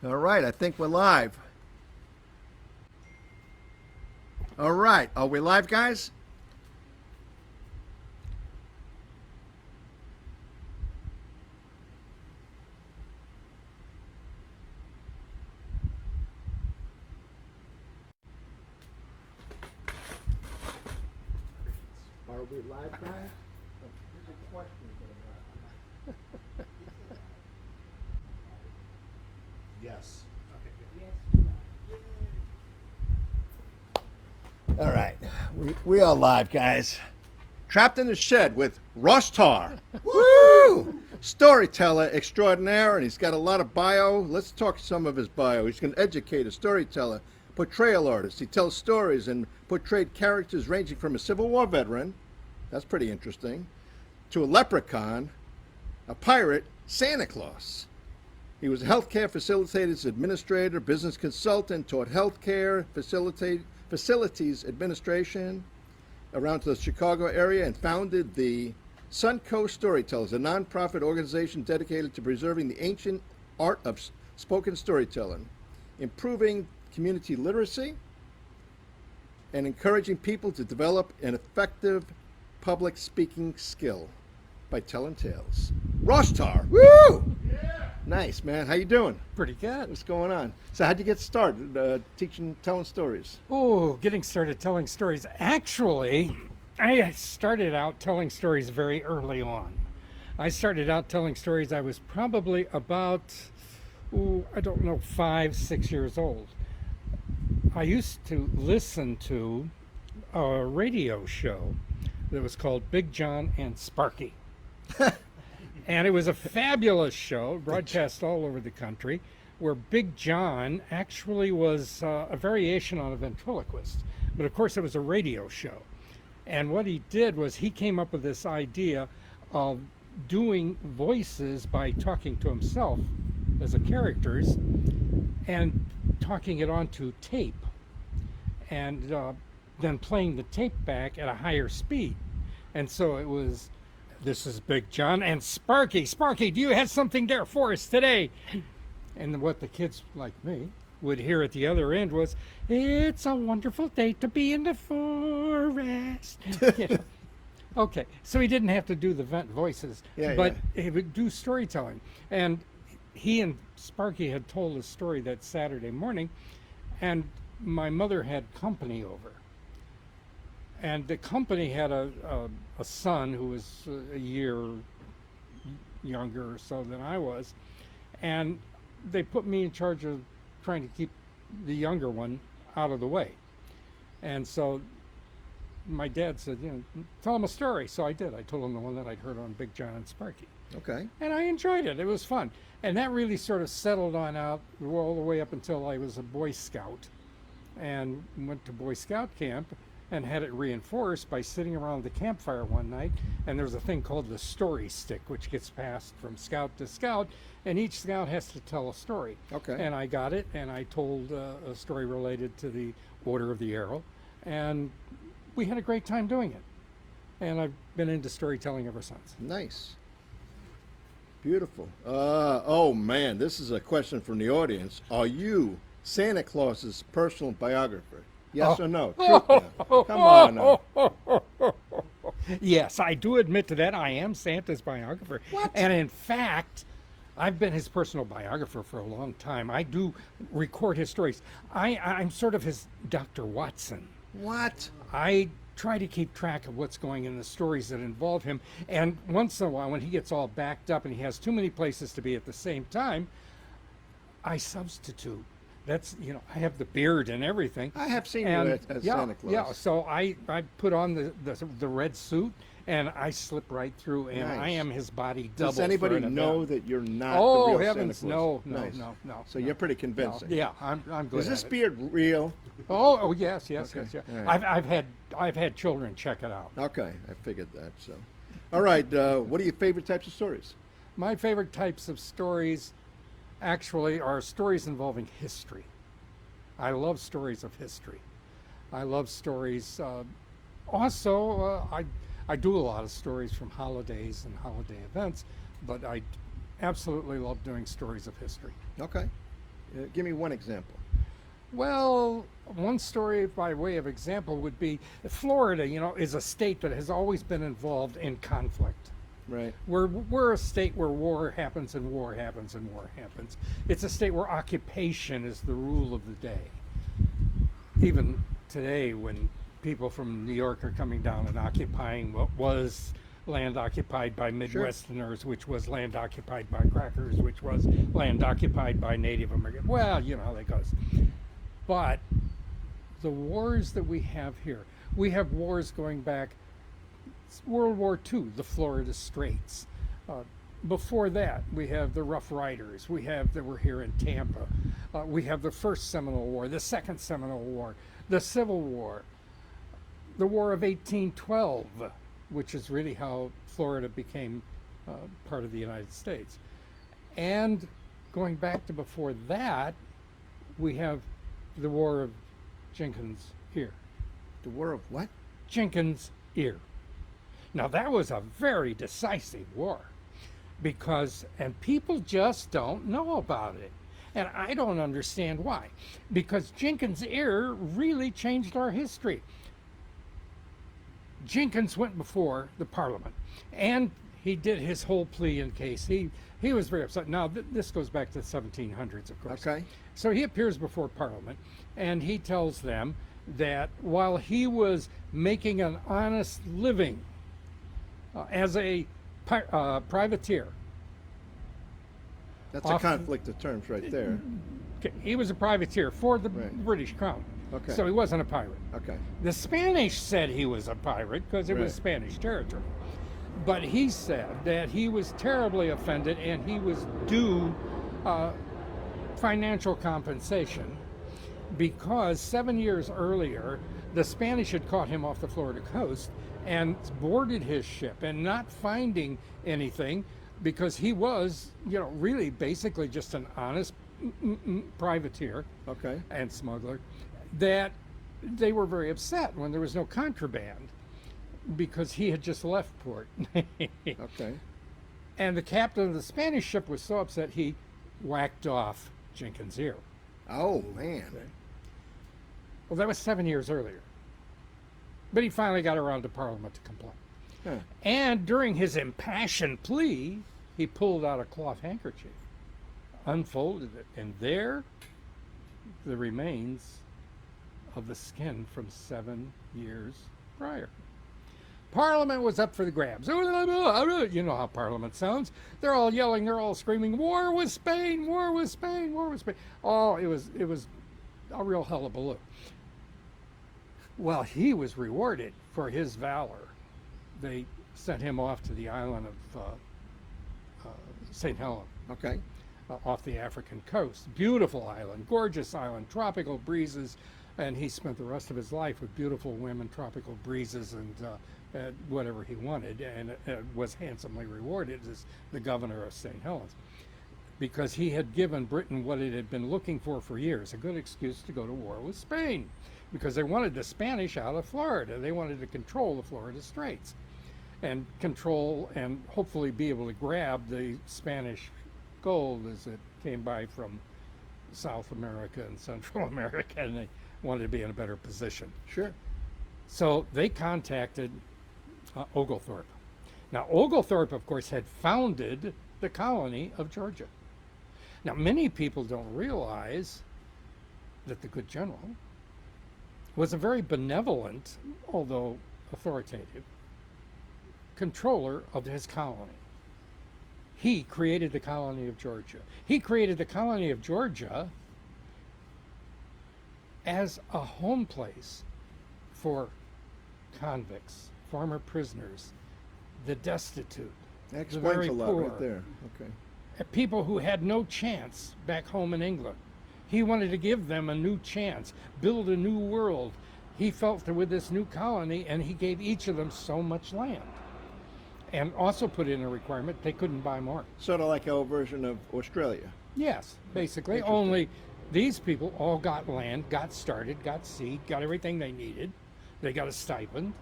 All right, I think we're live. All right, are we live, guys? Are we live, guys? Here's a question for Yes. the All right, we are live, guys. Trapped in the shed with Ross Tarr. Woo! Storyteller extraordinaire, and he's got a lot of bio. Let's talk some of his bio. He's an educator, storyteller, portrayal artist. He tells stories and portrayed characters ranging from a Civil War veteran, that's pretty interesting, to a leprechaun, a pirate, Santa Claus. He was a healthcare facilitators administrator, business consultant, taught healthcare facilities administration around to the Chicago area, and founded the Suncoast Storytellers, a nonprofit organization dedicated to preserving the ancient art of spoken storytelling, improving community literacy, and encouraging people to develop an effective public speaking skill by telling tales. Ross Tarr, woo! Nice, man. How you doing? Pretty good. What's going on? So how'd you get started teaching, telling stories? Oh, getting started telling stories. Actually, I started out telling stories very early on. I started out telling stories, I was probably about, I don't know, 5, 6 years old. I used to listen to a radio show that was called Big John and Sparky. And it was a fabulous show, broadcast all over the country, where Big John actually was a variation on a ventriloquist. But of course, it was a radio show. And what he did was he came up with this idea of doing voices by talking to himself as a characters and talking it onto tape. And then playing the tape back at a higher speed. And so it was, this is Big John and Sparky. Sparky, do you have something there for us today? And what the kids like me would hear at the other end was, it's a wonderful day to be in the forest. You know. Okay, so he didn't have to do the vent voices, but he would do storytelling. And he and Sparky had told a story that Saturday morning, and my mother had company over. And the company had a son who was a year younger or so than I was. And they put me in charge of trying to keep the younger one out of the way. And so my dad said, tell him a story. So I did. I told him the one that I'd heard on Big John and Sparky. Okay. And I enjoyed it. It was fun. And that really sort of settled on out all the way up until I was a Boy Scout and went to Boy Scout camp and had it reinforced by sitting around the campfire one night. And there's a thing called the story stick, which gets passed from scout to scout, and each scout has to tell a story. Okay. And I got it, and I told a story related to the Order of the Arrow, and we had a great time doing it. And I've been into storytelling ever since. Nice. Beautiful. Oh, man, this is a question from the audience. Are you Santa Claus's personal biographer? Yes or no? Truth now. Come on now. Yes, I do admit to that. I am Santa's biographer. What? And in fact, I've been his personal biographer for a long time. I do record his stories. I'm sort of his Dr. Watson. What? I try to keep track of what's going in the stories that involve him. And once in a while, when he gets all backed up and he has too many places to be at the same time, I substitute. That's, I have the beard and everything. I have seen and, you as Santa Claus. Yeah, so I put on the red suit and I slip right through, and Nice. I am his body double. Does anybody for an know event. that you're not Oh, the real heavens, Santa Claus? no. So no. you're pretty convincing. Yeah, I'm good. Is this at it. beard real? Oh, yes. Okay. Yes. All right. I've had children check it out. Okay, I figured that. So, all right. What are your favorite types of stories? My favorite types of stories actually are stories involving history. I love stories of history. I love stories. I do a lot of stories from holidays and holiday events, but I absolutely love doing stories of history. Okay. Give me one example. Well, one story by way of example would be Florida, is a state that has always been involved in conflict. Right. We're a state where war happens and war happens and war happens. It's a state where occupation is the rule of the day. Even today, when people from New York are coming down and occupying what was land occupied by Midwesterners, which was land occupied by crackers, which was land occupied by Native Americans. Well, you know how that goes. But the wars that we have here, we have wars going back World War II, the Florida Straits. Before that, we have the Rough Riders. That were here in Tampa. We have the First Seminole War, the Second Seminole War, the Civil War, the War of 1812, which is really how Florida became part of the United States. And going back to before that, we have the War of Jenkins' Ear. The War of what? Jenkins' Ear. Now that was a very decisive war and people just don't know about it. And I don't understand why. Because Jenkins' Ear really changed our history. Jenkins went before the Parliament and he did his whole plea in case. He was very upset. Now, this goes back to the 1700s, of course. Okay. So he appears before Parliament and he tells them that while he was making an honest living as a privateer. That's a conflict of terms right there. He was a privateer for the British Crown. Okay. So he wasn't a pirate. Okay. The Spanish said he was a pirate because it was Spanish territory. But he said that he was terribly offended and he was due financial compensation because 7 years earlier, the Spanish had caught him off the Florida coast and boarded his ship, and not finding anything because he was, really basically just an honest privateer and smuggler, that they were very upset when there was no contraband because he had just left port. Okay. And the captain of the Spanish ship was so upset he whacked off Jenkins' ear. Oh, man. Well, that was 7 years earlier. But he finally got around to Parliament to complain. Huh. And during his impassioned plea, he pulled out a cloth handkerchief, unfolded it, and there the remains of the skin from 7 years prior. Parliament was up for the grabs. You know how Parliament sounds. They're all yelling, they're all screaming, war with Spain, war with Spain, war with Spain. Oh, it was a real hullabaloo. Well, he was rewarded for his valor. They sent him off to the island of St. Helena. Okay. Off the African coast. Beautiful island, gorgeous island, tropical breezes, and he spent the rest of his life with beautiful women, tropical breezes, and whatever he wanted, and was handsomely rewarded as the governor of St. Helens, because he had given Britain what it had been looking for years, a good excuse to go to war with Spain, because they wanted the Spanish out of Florida. They wanted to control the Florida Straits and control and hopefully be able to grab the Spanish gold as it came by from South America and Central America, and they wanted to be in a better position. Sure. So they contacted Oglethorpe. Now, Oglethorpe, of course, had founded the colony of Georgia. Now, many people don't realize that the good general was a very benevolent, although authoritative, controller of his colony. He created the colony of Georgia. He created the colony of Georgia as a home place for convicts, former prisoners, the destitute, That the explains very a lot poor, right there. Okay. people who had no chance back home in England. He wanted to give them a new chance, build a new world. He felt that with this new colony, and he gave each of them so much land. And also put in a requirement they couldn't buy more. Sort of like our version of Australia. Yes, basically. Only these people all got land, got started, got seed, got everything they needed. They got a stipend.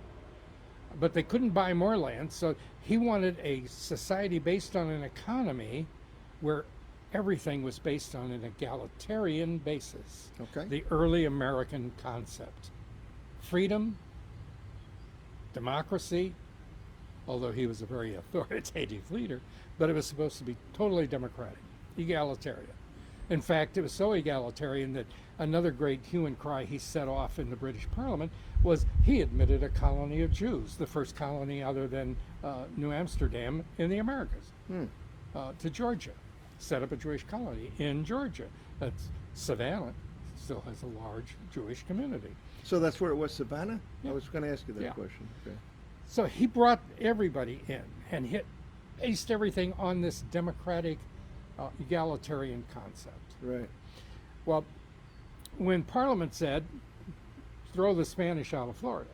But they couldn't buy more land, so he wanted a society based on an economy where everything was based on an egalitarian basis. Okay. The early American concept. Freedom, democracy, although he was a very authoritative leader, but it was supposed to be totally democratic, egalitarian. In fact, it was so egalitarian that another great hue and cry he set off in the British Parliament was he admitted a colony of Jews, the first colony other than New Amsterdam in the Americas, to Georgia. Set up a Jewish colony in Georgia. That's Savannah still has a large Jewish community. So that's where it was, Savannah? Yeah. I was going to ask you that Yeah. question. Okay. So he brought everybody in and based everything on this democratic, egalitarian concept. Right. Well, when Parliament said, throw the Spanish out of Florida,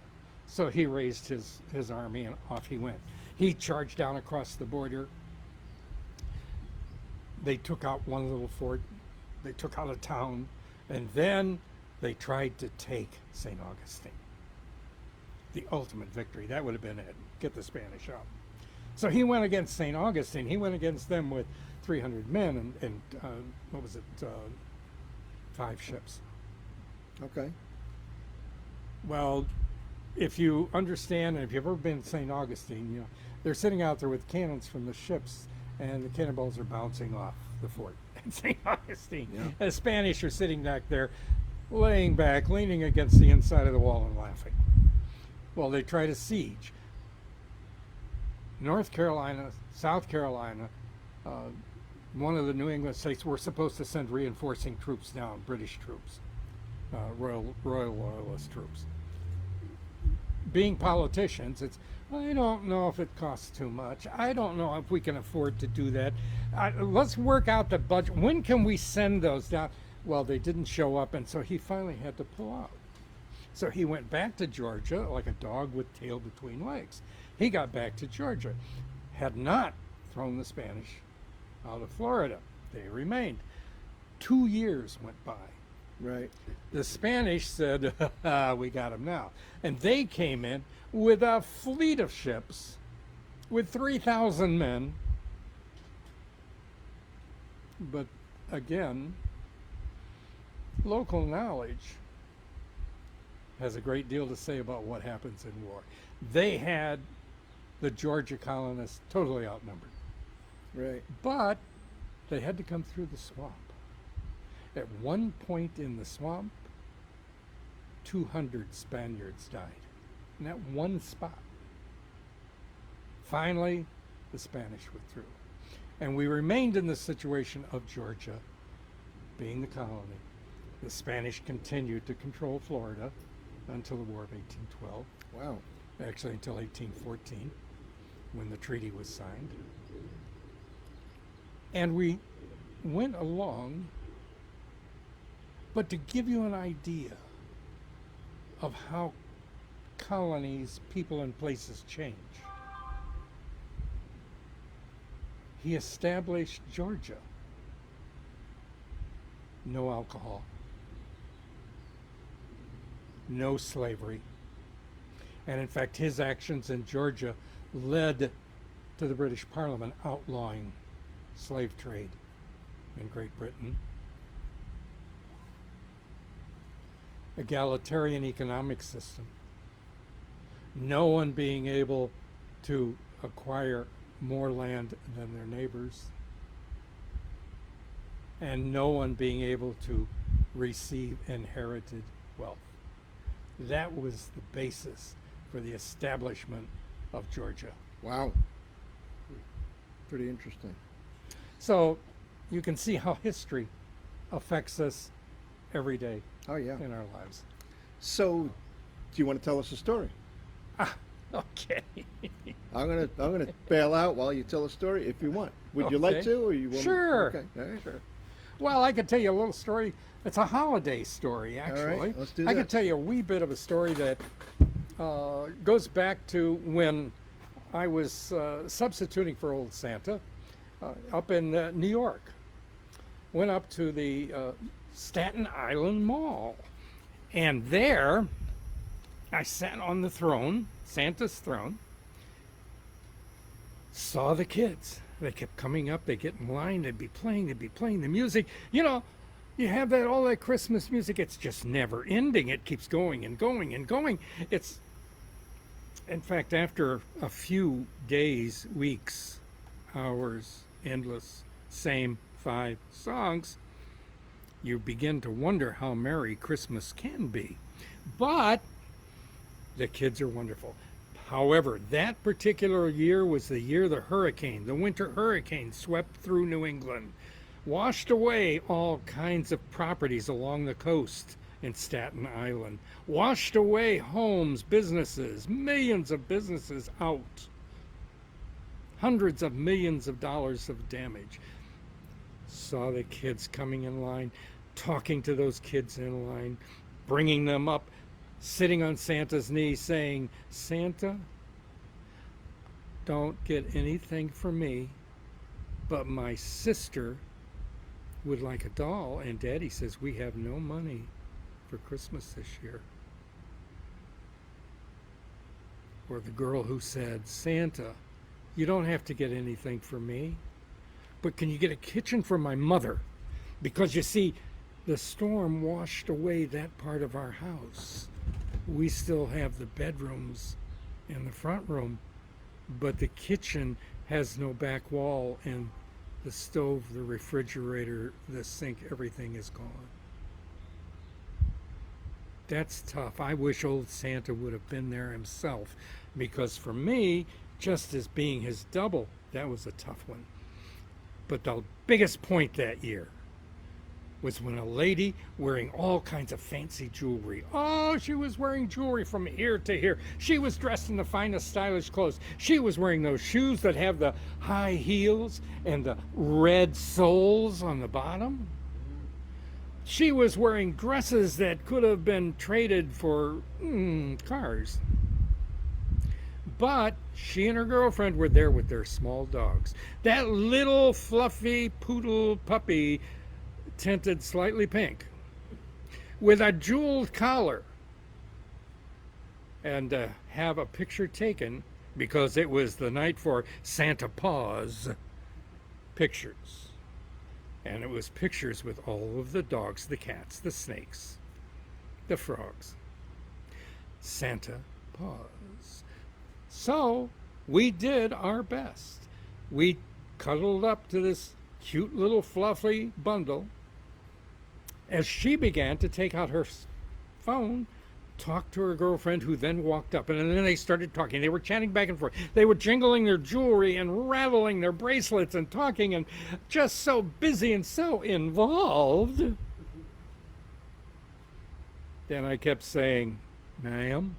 so he raised his army and off he went. He charged down across the border. They took out one little fort. They took out a town. And then they tried to take St. Augustine. The ultimate victory. That would have been it. Get the Spanish out. So he went against St. Augustine. He went against them with 300 men and what was it, 5 ships. Okay. Well, if you understand, and if you've ever been to St. Augustine, you know, they're sitting out there with cannons from the ships, and the cannonballs are bouncing off the fort at St. Augustine. Yeah. And the Spanish are sitting back there, laying back, leaning against the inside of the wall and laughing. Well, they try to siege. North Carolina, South Carolina, one of the New England states were supposed to send reinforcing troops down, British troops, Royal Loyalist troops. Being politicians, it's, I don't know if it costs too much. I don't know if we can afford to do that. Let's work out the budget. When can we send those down? Well, they didn't show up, and so he finally had to pull out. So he went back to Georgia like a dog with tail between legs. He got back to Georgia, had not thrown the Spanish out of Florida. They remained. 2 years went by. Right. The Spanish said, we got them now. And they came in with a fleet of ships with 3,000 men. But again, local knowledge has a great deal to say about what happens in war. They had the Georgia colonists totally outnumbered. Right. But they had to come through the swamp. At one point in the swamp, 200 Spaniards died in that one spot. Finally, the Spanish withdrew. And we remained in the situation of Georgia being the colony. The Spanish continued to control Florida until the War of 1812. Wow. Actually, until 1814, when the treaty was signed. And we went along, but to give you an idea of how colonies, people, and places change, he established Georgia. No alcohol, no slavery. And in fact, his actions in Georgia led to the British Parliament outlawing slave trade in Great Britain. Egalitarian economic system. No one being able to acquire more land than their neighbors. And no one being able to receive inherited wealth. That was the basis for the establishment of Georgia. Wow. Pretty interesting. So you can see how history affects us every day Oh, yeah. in our lives. So, do you want to tell us a story? Okay. I'm gonna bail out while you tell a story if you want. Would you like Okay. to, or you want? Sure. Okay. All right. Sure. Well, I could tell you a little story. It's a holiday story, actually. let's do I that. could tell you a wee bit of a story that goes back to when I was substituting for old Santa up in New York. Went up to the Staten Island Mall. And there, I sat on the throne, Santa's throne, saw the kids. They kept coming up. They get in line. They'd be playing the music. You know, you have that all that Christmas music. It's just never ending. It keeps going and going and going. It's, in fact, after a few days, weeks, hours, endless, same 5 songs, you begin to wonder how merry Christmas can be. But the kids are wonderful. However, that particular year was the year the winter hurricane swept through New England, washed away all kinds of properties along the coast in Staten Island, washed away homes, businesses, millions of businesses out, hundreds of millions of dollars of damage. Saw the kids coming in line, talking to those kids in line, bringing them up, sitting on Santa's knee saying, Santa, don't get anything for me, but my sister would like a doll, and Daddy says we have no money for Christmas this year. Or the girl who said, Santa, you don't have to get anything for me, but can you get a kitchen for my mother? Because you see, the storm washed away that part of our house. We still have the bedrooms and the front room, but the kitchen has no back wall, and the stove, the refrigerator, the sink, everything is gone. That's tough. I wish old Santa would have been there himself, because for me, just as being his double, that was a tough one. But the biggest point that year was when a lady wearing all kinds of fancy jewelry. Oh, she was wearing jewelry from ear to ear. She was dressed in the finest stylish clothes. She was wearing those shoes that have the high heels and the red soles on the bottom. She was wearing dresses that could have been traded for cars. But she and her girlfriend were there with their small dogs. That little fluffy poodle puppy, tinted slightly pink, with a jeweled collar, and have a picture taken because it was the night for Santa Paws pictures. And it was pictures with all of the dogs, the cats, the snakes, the frogs. Santa Paws. So we did our best. We cuddled up to this cute little fluffy bundle as she began to take out her phone, talk to her girlfriend, who then walked up, and then they started talking. They were chatting back and forth. They were jingling their jewelry and rattling their bracelets and talking, and just so busy and so involved. Then I kept saying, ma'am,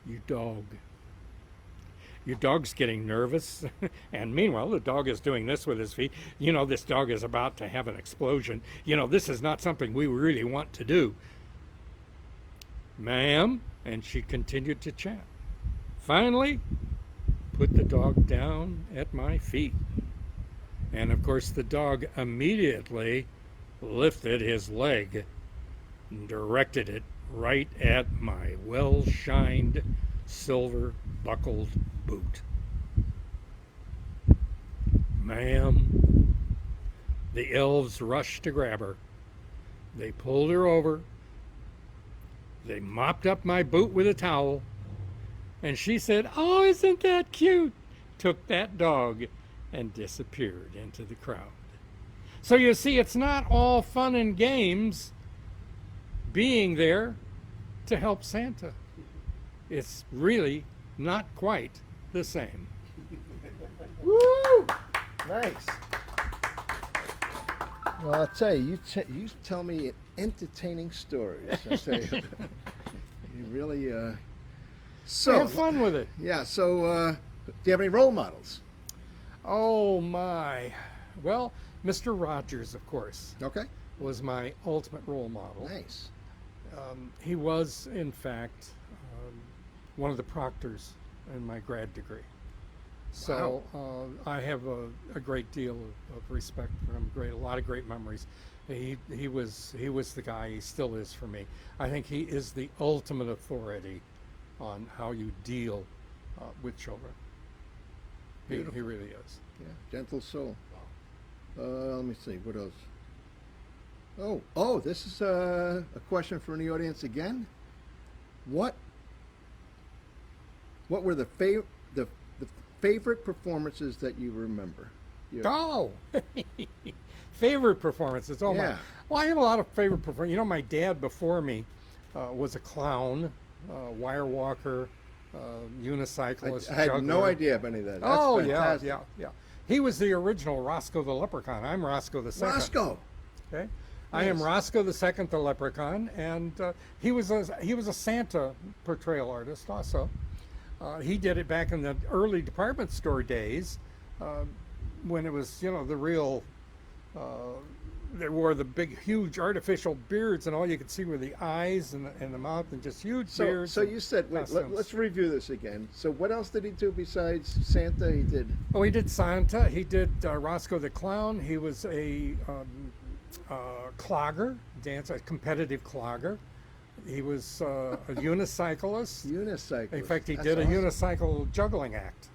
you dog. Your dog's getting nervous. And meanwhile, the dog is doing this with his feet. You know, this dog is about to have an explosion. You know, this is not something we really want to do. Ma'am, and she continued to chat. Finally, put the dog down at my feet. And of course, the dog immediately lifted his leg and directed it right at my well-shined, silver-buckled boot. Ma'am, the elves rushed to grab her. They pulled her over. They mopped up my boot with a towel. And she said, oh, isn't that cute? Took that dog and disappeared into the crowd. So you see, it's not all fun and games being there to help Santa. It's really not quite the same. Woo! Nice. Well, I'll tell you, you tell me entertaining stories. I tell you, you really. So have fun with it. Yeah. So, do you have any role models? Oh my. Well, Mr. Rogers, of course, Okay. was my ultimate role model. Nice. He was, in fact, one of the proctors in my grad degree. So I have a great deal of respect for him. A lot of great memories. He was the guy. He still is for me. I think he is the ultimate authority on how you deal with children. He really is. Yeah, gentle soul. Let me see, what else? Oh, this is a question from the audience again. What were the favorite performances that you remember? Oh, favorite performances. Oh my! Yeah. Well, I have a lot of favorite performances. You know, my dad before me was a clown, wire walker, unicyclist. I had no juggler. idea of any of that. That's Oh fantastic. yeah. He was the original Roscoe the Leprechaun. I'm Roscoe the Second. Roscoe. Okay, I am Nice. Roscoe the Second, the Leprechaun, and he was a Santa portrayal artist also. He did it back in the early department store days, when it was the real. They wore the big, huge artificial beards, and all you could see were the eyes and the mouth, and just huge beards. So you said, wait, costumes. let's review this again. So what else did he do besides Santa? He did. Oh, he did Santa. He did Roscoe the Clown. He was a clogger, a competitive clogger. He was a unicyclist. Unicycle. In fact, he That's did a awesome. unicycle juggling act.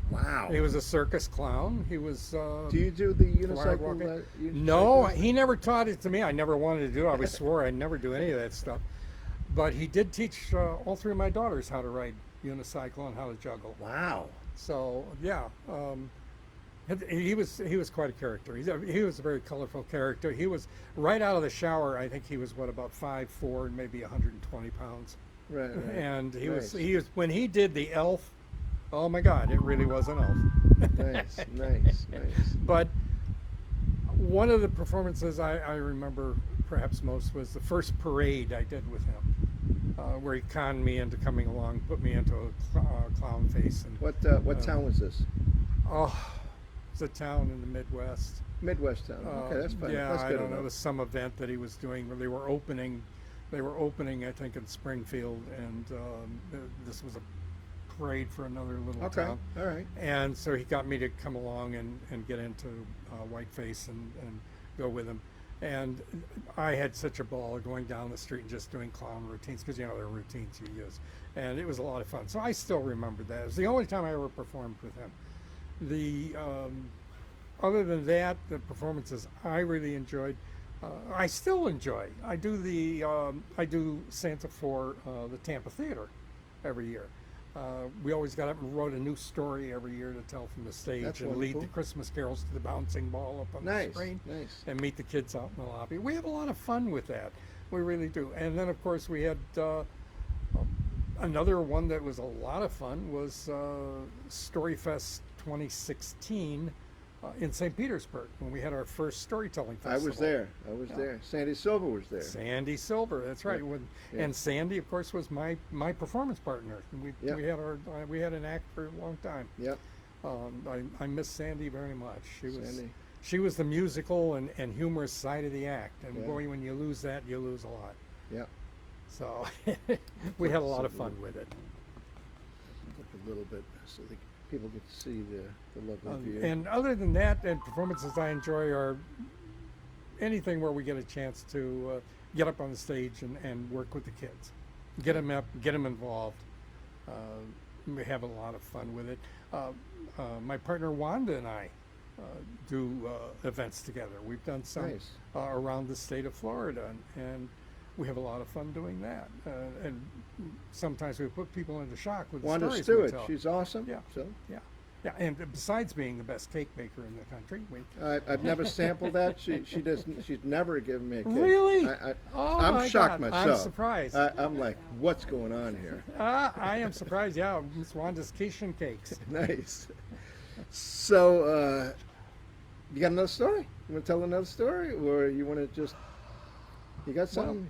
Wow. He was a circus clown. He was. Do you do the unicycle? walking. Unicycle? No, he never taught it to me. I never wanted to do it. I always swore I'd never do any of that stuff. But he did teach all three of my daughters how to ride unicycle and how to juggle. Wow. So yeah, he was quite a character. He was a very colorful character. He was right out of the shower. I think he was about 5'4" and maybe 120 pounds. Right. And he Nice. was when he did the elf. Oh my God, it really was an elf. Nice. But one of the performances I remember perhaps most was the first parade I did with him, where he conned me into coming along, put me into a clown face. And What town was this? oh, it's a town in the Midwest. Midwest town. Okay, that's fine. Yeah, That's I good don't know. It enough. was some event that he was doing where they were opening. They were opening, I think, in Springfield, and this was a parade for another little Okay. town. All right. And so he got me to come along and get into Whiteface and go with him. And I had such a ball going down the street and just doing clown routines, because there are routines you use. And it was a lot of fun. So I still remember that. It was the only time I ever performed with him. Other than that, the performances I really enjoyed. I still enjoy. I do Santa for the Tampa Theater every year. We always got up and wrote a new story every year to tell from the stage. That's and lead wonderful. the Christmas carols to the bouncing ball up on the Nice. screen. Nice. And meet the kids out in the lobby. We have a lot of fun with that. We really do. And then, of course, we had another one that was a lot of fun was Storyfest 2016 in St. Petersburg, when we had our first storytelling I festival. was there. There. Sandy Silver was there. Sandy Silver, that's right. Yeah. And Sandy, of course, was my performance partner. And Yeah. we had an act for a long time. Yep. I miss Sandy very much. Sandy. She was the musical and humorous side of the act. And Yeah. boy, when you lose that, you lose a lot. Yep. So we had a lot of fun with it. Look a little bit so that people get to see the lovely view. And other than that, and performances I enjoy are anything where we get a chance to get up on the stage and work with the kids, get them up, get them involved. We have a lot of fun with it. My partner Wanda and I do events together. We've done some Nice. around the state of Florida, and we have a lot of fun doing that. And sometimes we put people into shock with the Wanda stories we Stewart, tell. she's awesome. Yeah. So Yeah, and besides being the best cake baker in the country, I've never sampled that. She doesn't. She's never given me a cake. Really? I'm Oh my shocked God, myself. I'm surprised. I'm like, what's going on here? I am surprised. Yeah, Miss Wanda's quiche and cakes. Nice. So, you got another story? You want to tell another story, or you want to just? You got something?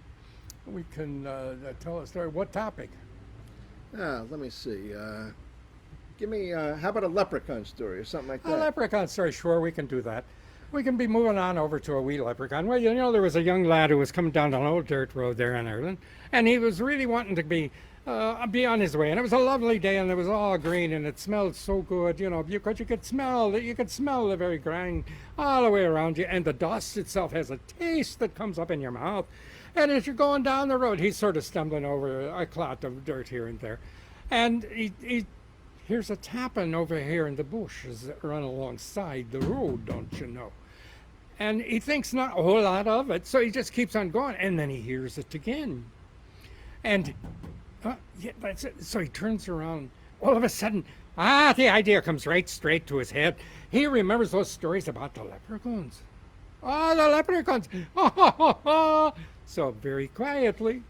We can tell a story. What topic? Let me see. Give me. How about a leprechaun story or something like A that? leprechaun story. Sure, we can do that. We can be moving on over to a wee leprechaun. Well, there was a young lad who was coming down an old dirt road there in Ireland, and he was really wanting to be on his way. And it was a lovely day, and it was all green, and it smelled so good, because you could smell the very grain all the way around you, and the dust itself has a taste that comes up in your mouth. And as you're going down the road, he's sort of stumbling over a clot of dirt here and there, and he here's a tapping over here in the bushes that run alongside the road, don't you know? And he thinks not a whole lot of it, so he just keeps on going, and then he hears it again. And yeah, that's it. So he turns around. All of a sudden, the idea comes right straight to his head. He remembers those stories about the leprechauns. Oh, the leprechauns! So very quietly,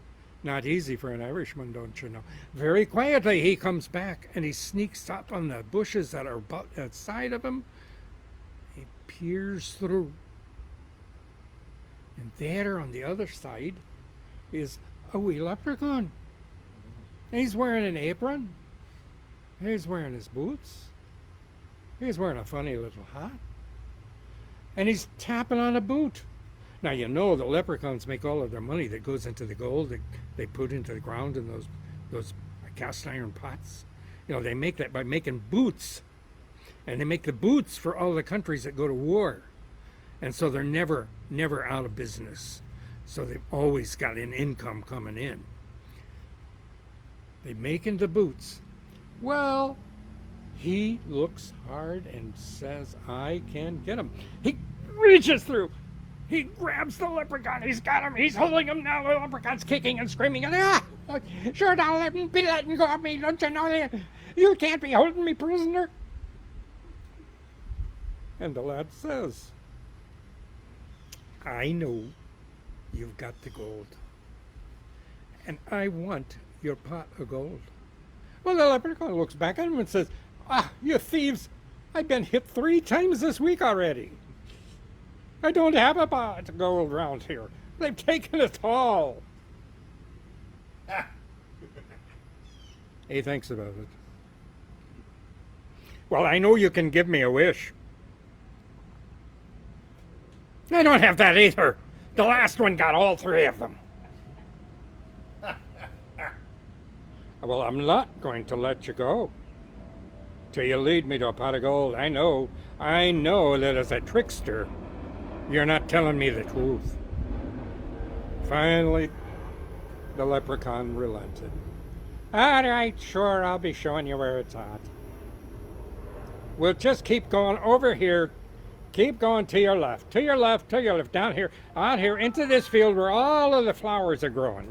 not easy for an Irishman, don't you know? Very quietly, he comes back and he sneaks up on the bushes that are outside of him. He peers through. And there on the other side is a wee leprechaun. He's wearing an apron. He's wearing his boots. He's wearing a funny little hat. And he's tapping on a boot. Now, you know the leprechauns make all of their money that goes into the gold that they put into the ground in those cast iron pots. You know, they make that by making boots. And they make the boots for all the countries that go to war. And so they're never out of business. So they've always got an income coming in. They making the boots. Well, he looks hard and says, I can get him. He reaches through. He grabs the leprechaun. He's got him. He's holding him now. The leprechaun's kicking and screaming. And, sure, don't let me be letting go of me. Don't you know that? You can't be holding me prisoner. And the lad says, I know you've got the gold. And I want your pot of gold. Well, the leprechaun looks back at him and says, you thieves, I've been hit 3 times this week already. I don't have a pot of gold around here. They've taken it all. He thinks about it. Well, I know you can give me a wish. I don't have that either. The last one got all 3 of them. Well, I'm not going to let you go till you lead me to a pot of gold. I know that as a trickster, you're not telling me the truth. Finally, the leprechaun relented. All right, sure, I'll be showing you where it's at. We'll just keep going over here. Keep going to your left, to your left, to your left, down here, out here, into this field where all of the flowers are growing.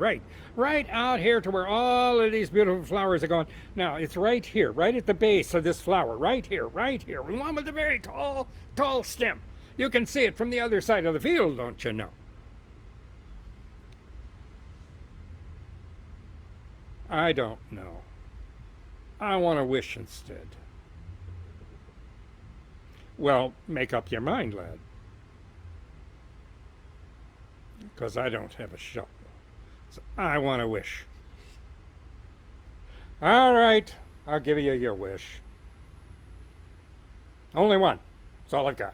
Right out here to where all of these beautiful flowers are going. Now, it's right here, right at the base of this flower, right here. The one with the very tall stem. You can see it from the other side of the field, don't you know? I don't know. I want to wish instead. Well, make up your mind, lad. Because I don't have a shovel. So I want to wish. All right, I'll give you your wish. Only one. That's all I've got.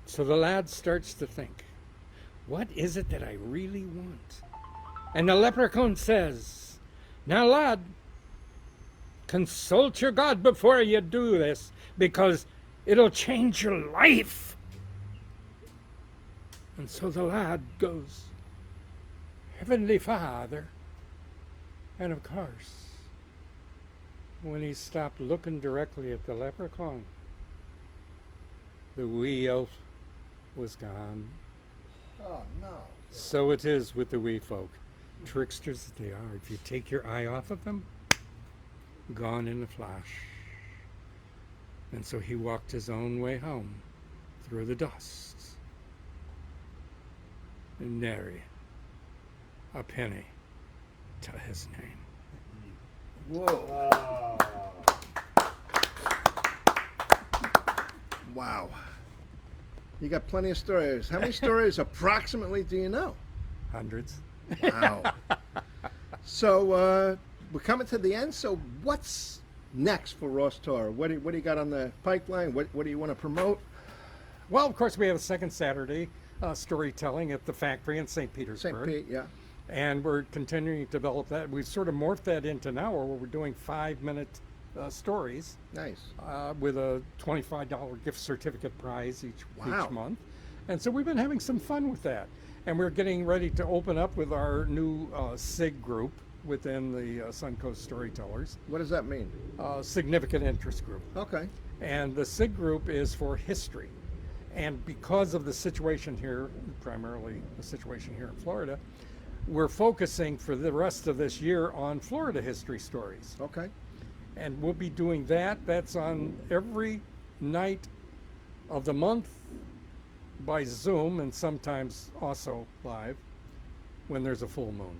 So the lad starts to think, what is it that I really want? And the leprechaun says, now, lad, consult your God before you do this, because it'll change your life. And so the lad goes, Heavenly Father. And of course, when he stopped looking directly at the leprechaun, the wee elf was gone. Oh, no. So it is with the wee folk. Tricksters that they are. If you take your eye off of them, gone in a flash. And so he walked his own way home through the dust. And nary a penny to his name. Whoa. Wow. You got plenty of stories. How many stories approximately do you know? Hundreds. Wow. So we're coming to the end. So what's next for Ross Tarr? What do you got on the pipeline? What do you want to promote? Well, of course, we have a second Saturday storytelling at the factory in St. Petersburg. St. Pete, yeah. And we're continuing to develop that. We've sort of morphed that into now where we're doing 5-minute stories. Nice. With a $25 gift certificate prize each Wow. month. And so we've been having some fun with that. And we're getting ready to open up with our new SIG group within the Suncoast Storytellers, What does that mean? significant interest group. Okay. And the SIG group is for history. And because of the situation here, primarily the situation here in Florida, we're focusing for the rest of this year on Florida history stories. Okay. And we'll be doing that. That's on every night of the month by Zoom and sometimes also live when there's a full moon.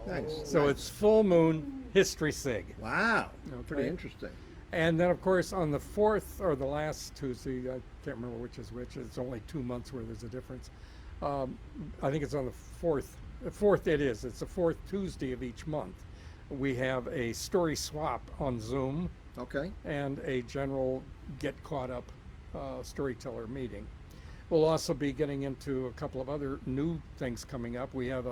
Nice. So Nice. it's full moon history SIG. Wow. Pretty Okay. interesting. And then, of course, on the 4th or the last Tuesday, I can't remember which is which. It's only 2 months where there's a difference. I think it's on the 4th. The 4th it is. It's the 4th Tuesday of each month. We have a story swap on Zoom Okay. and a general get caught up storyteller meeting. We'll also be getting into a couple of other new things coming up. We have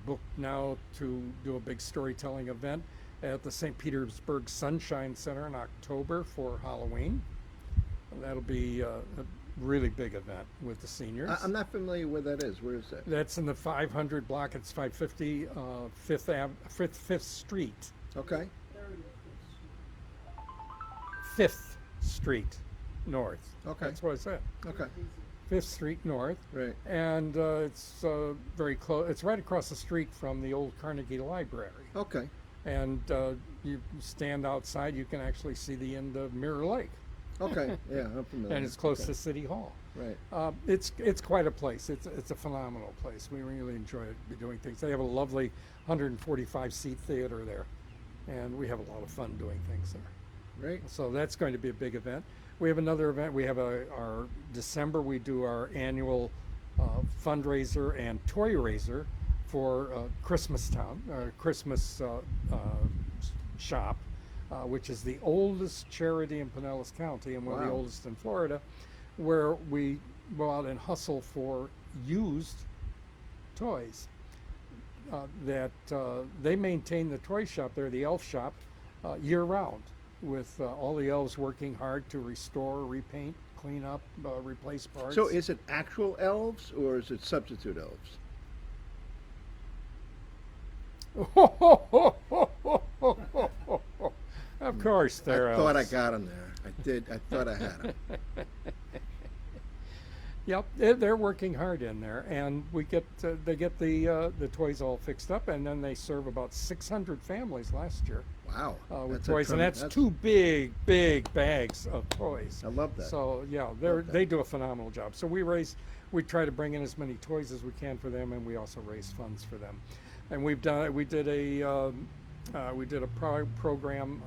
booked now to do a big storytelling event at the St. Petersburg Sunshine Center in October for Halloween. That'll be a really big event with the seniors. I'm not familiar where that is. Where is that? That's in the 500 block. It's 550 Fifth Street. Okay. 5th Street North. Okay. That's what I said. Okay. 5th Street North. Right. And it's very close. It's right across the street from the old Carnegie Library. Okay. And you stand outside, you can actually see the end of Mirror Lake. Okay. Yeah, I'm familiar. And it's close Okay. to City Hall. Right. It's quite a place. It's a phenomenal place. We really enjoy doing things. They have a lovely 145 seat theater there, and we have a lot of fun doing things there. Great. So that's going to be a big event. We have another event. We have our December. We do our annual fundraiser and toy raiser for Christmas Town, Christmas shop, which is the oldest charity in Pinellas County and one of the Wow. oldest in Florida, where we go out and hustle for used toys. That they maintain the toy shop there, the elf shop, year round, with all the elves working hard to restore, repaint, clean up, replace parts. So is it actual elves or is it substitute elves? Of course, they're I thought I elves. got them there. I did. I thought I had them. Yep, they're working hard in there, and they get the toys all fixed up, and then they serve about 600 families last year Wow. with That's a toys, and that's that's- 2 big bags of toys. I love that. So yeah, that. they do a phenomenal job. So we try to bring in as many toys as we can for them, and we also raise funds for them. And we did a program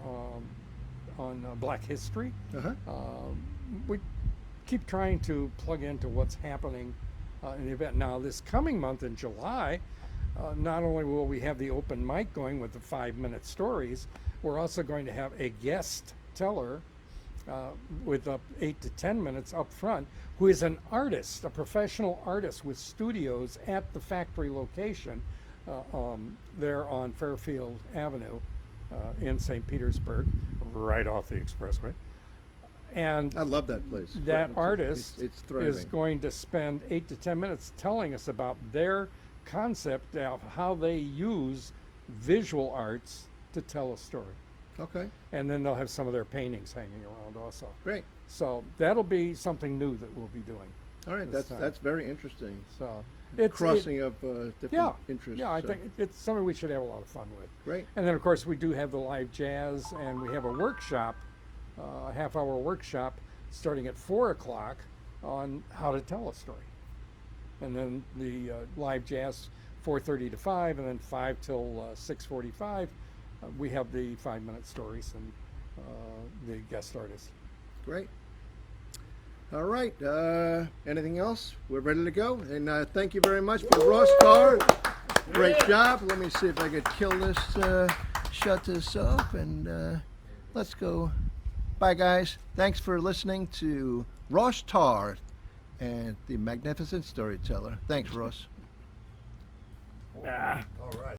on Black History. Uh-huh. We keep trying to plug into what's happening in the event. Now, this coming month in July, not only will we have the open mic going with the 5-minute stories, we're also going to have a guest teller with 8 to 10 minutes up front, who is an artist, a professional artist with studios at the factory location there on Fairfield Avenue in St. Petersburg, right off the expressway. And I love that place. that It's- artist it's thriving. is going to spend 8 to 10 minutes telling us about their concept of how they use visual arts to tell a story. Okay. And then they'll have some of their paintings hanging around also. Great. So that'll be something new that we'll be doing. All right. This That's time. that's very interesting. So it's Crossing of different yeah, interests. yeah. I so- think it's something we should have a lot of fun with. Great. And then, of course, we do have the live jazz, and we have a workshop, a half-hour workshop, starting at 4 o'clock on how to tell a story. And then the live jazz, 4:30 to 5, and then 5 till 6:45. We have the 5-minute stories and the guest artists. Great. All right. Anything else? We're ready to go. And thank you very much for Ross Tarr. Great job. Let me see if I could kill this, shut this off, and let's go. Bye, guys. Thanks for listening to Ross Tarr and the Magnificent Storyteller. Thanks, Ross. Ah. All right.